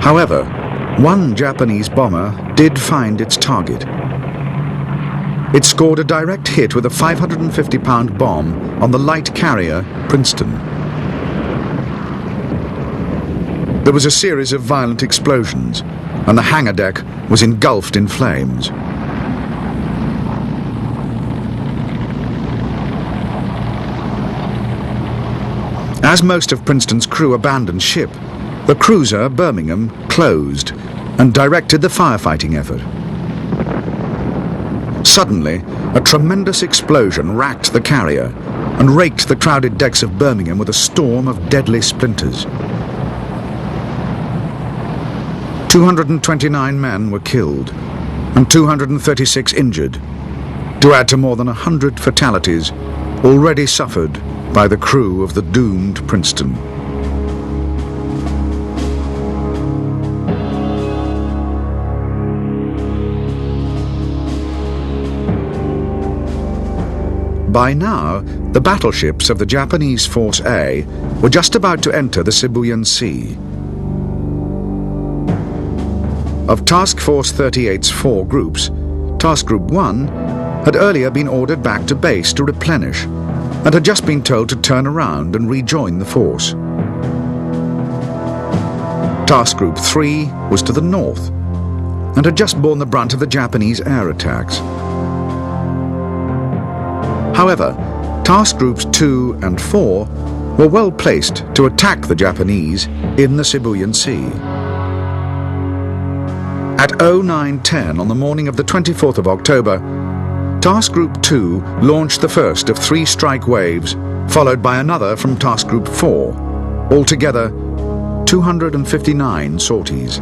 However, one Japanese bomber did find its target. It scored a direct hit with a 550-pound bomb on the light carrier Princeton. There was a series of violent explosions, and the hangar deck was engulfed in flames. As most of Princeton's crew abandoned ship, the cruiser Birmingham closed and directed the firefighting effort. Suddenly, a tremendous explosion racked the carrier and raked the crowded decks of Birmingham with a storm of deadly splinters. 229 men were killed and 236 injured, to add to more than 100 fatalities already suffered by the crew of the doomed Princeton. By now, the battleships of the Japanese Force A were just about to enter the Sibuyan Sea. Of Task Force 38's 4 groups, Task Group 1 had earlier been ordered back to base to replenish and had just been told to turn around and rejoin the force. Task Group 3 was to the north and had just borne the brunt of the Japanese air attacks. However, Task Groups 2 and 4 were well placed to attack the Japanese in the Sibuyan Sea. At 09:10 on the morning of the 24th of October, Task Group 2 launched the first of 3 strike waves, followed by another from Task Group 4, altogether 259 sorties.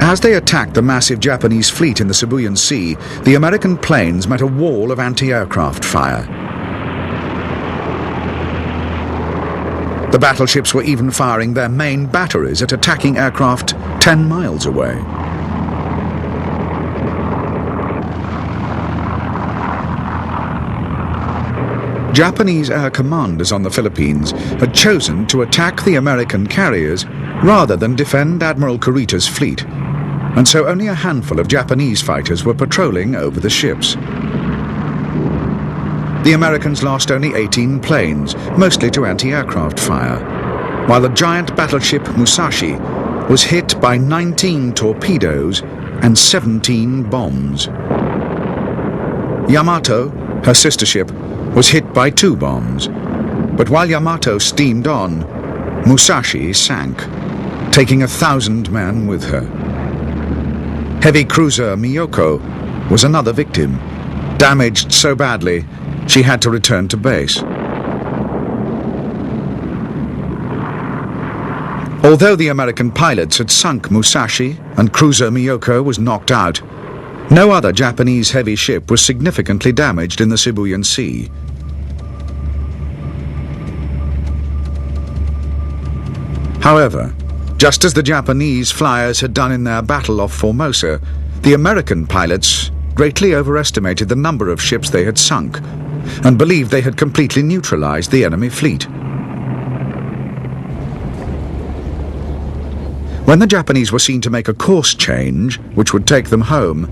As they attacked the massive Japanese fleet in the Sibuyan Sea, the American planes met a wall of anti-aircraft fire. The battleships were even firing their main batteries at attacking aircraft 10 miles away. Japanese air commanders on the Philippines had chosen to attack the American carriers rather than defend Admiral Kurita's fleet, and so only a handful of Japanese fighters were patrolling over the ships. The Americans lost only 18 planes, mostly to anti-aircraft fire, while the giant battleship Musashi was hit by 19 torpedoes and 17 bombs. Yamato, her sister ship, was hit by 2 bombs, but while Yamato steamed on, Musashi sank, taking 1,000 men with her. Heavy cruiser Miyoko was another victim, damaged so badly she had to return to base. Although the American pilots had sunk Musashi and cruiser Miyoko was knocked out, no other Japanese heavy ship was significantly damaged in the Sibuyan Sea. However, just as the Japanese flyers had done in their Battle of Formosa, the American pilots greatly overestimated the number of ships they had sunk and believed they had completely neutralized the enemy fleet. When the Japanese were seen to make a course change, which would take them home,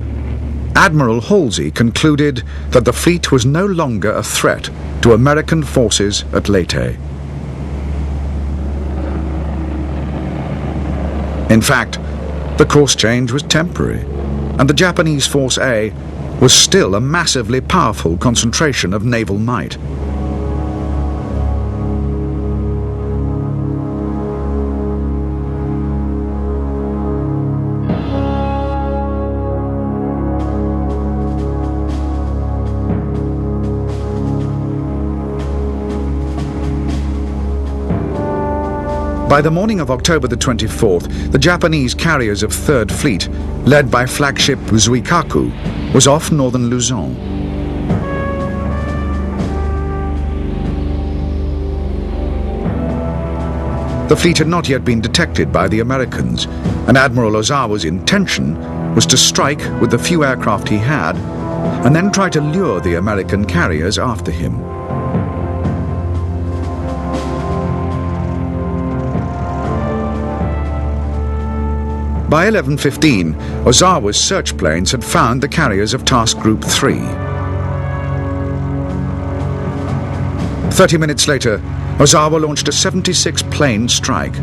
Admiral Halsey concluded that the fleet was no longer a threat to American forces at Leyte. In fact, the course change was temporary, and the Japanese Force A was still a massively powerful concentration of naval might. By the morning of October the 24th, the Japanese carriers of 3rd Fleet, led by flagship Zuikaku, was off northern Luzon. The fleet had not yet been detected by the Americans, and Admiral Ozawa's intention was to strike with the few aircraft he had, and then try to lure the American carriers after him. By 11:15, Ozawa's search planes had found the carriers of Task Group 3. 30 minutes later, Ozawa launched a 76-plane strike.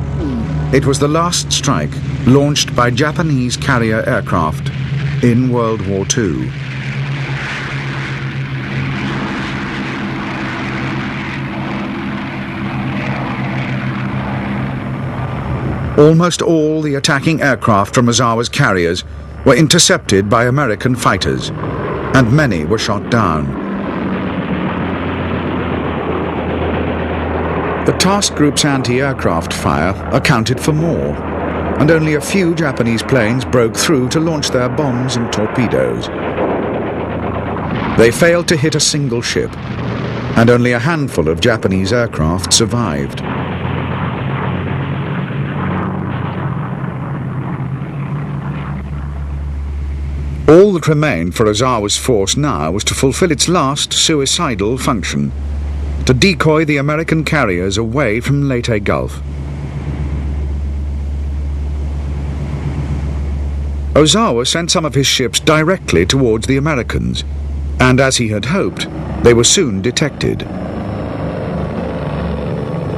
It was the last strike launched by Japanese carrier aircraft in World War II. Almost all the attacking aircraft from Ozawa's carriers were intercepted by American fighters, and many were shot down. The task group's anti-aircraft fire accounted for more, and only a few Japanese planes broke through to launch their bombs and torpedoes. They failed to hit a single ship, and only a handful of Japanese aircraft survived. All that remained for Ozawa's force now was to fulfill its last suicidal function, to decoy the American carriers away from Leyte Gulf. Ozawa sent some of his ships directly towards the Americans, and as he had hoped, they were soon detected.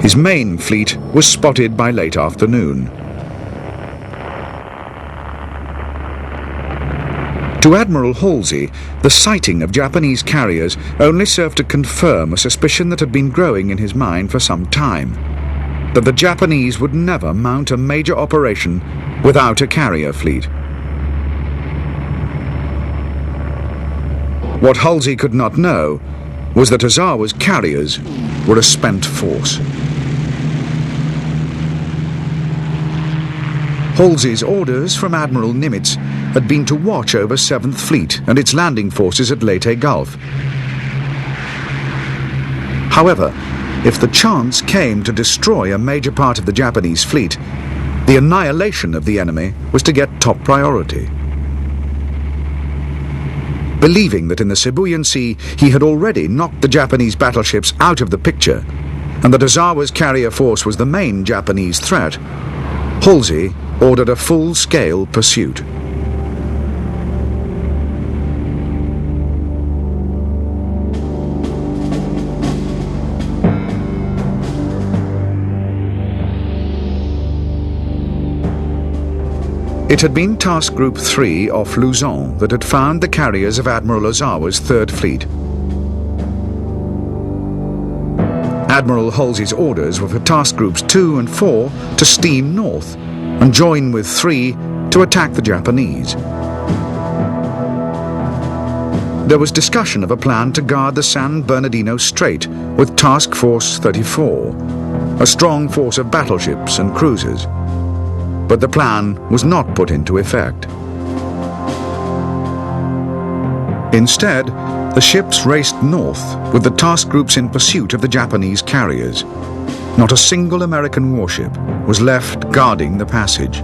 His main fleet was spotted by late afternoon. To Admiral Halsey, the sighting of Japanese carriers only served to confirm a suspicion that had been growing in his mind for some time, that the Japanese would never mount a major operation without a carrier fleet. What Halsey could not know was that Ozawa's carriers were a spent force. Halsey's orders from Admiral Nimitz had been to watch over 7th Fleet and its landing forces at Leyte Gulf. However, if the chance came to destroy a major part of the Japanese fleet, the annihilation of the enemy was to get top priority. Believing that in the Sibuyan Sea he had already knocked the Japanese battleships out of the picture, and that Ozawa's carrier force was the main Japanese threat, Halsey ordered a full-scale pursuit. It had been Task Group 3 off Luzon that had found the carriers of Admiral Ozawa's 3rd Fleet. Admiral Halsey's orders were for Task Groups 2 and 4 to steam north and join with 3 to attack the Japanese. There was discussion of a plan to guard the San Bernardino Strait with Task Force 34, a strong force of battleships and cruisers. But the plan was not put into effect. Instead, the ships raced north with the task groups in pursuit of the Japanese carriers. Not a single American warship was left guarding the passage.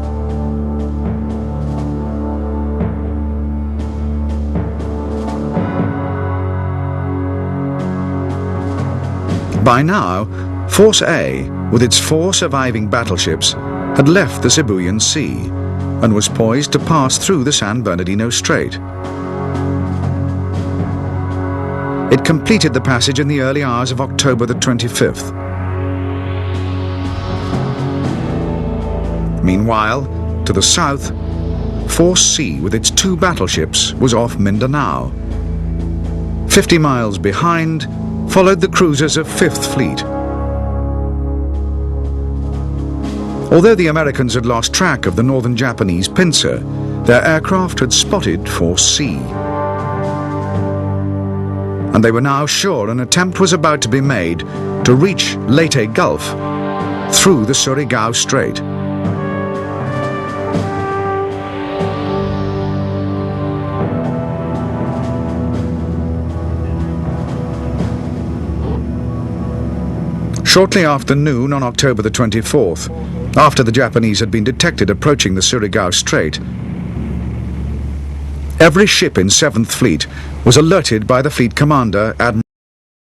By now, Force A, with its 4 surviving battleships, had left the Sibuyan Sea and was poised to pass through the San Bernardino Strait. It completed the passage in the early hours of October the 25th. Meanwhile, to the south, Force C with its 2 battleships was off Mindanao. 50 miles behind followed the cruisers of 5th Fleet. Although the Americans had lost track of the northern Japanese pincer, their aircraft had spotted Force C. And they were now sure an attempt was about to be made to reach Leyte Gulf through the Surigao Strait. Shortly after noon on October the 24th, after the Japanese had been detected approaching the Surigao Strait, every ship in 7th Fleet was alerted by the fleet commander, Admiral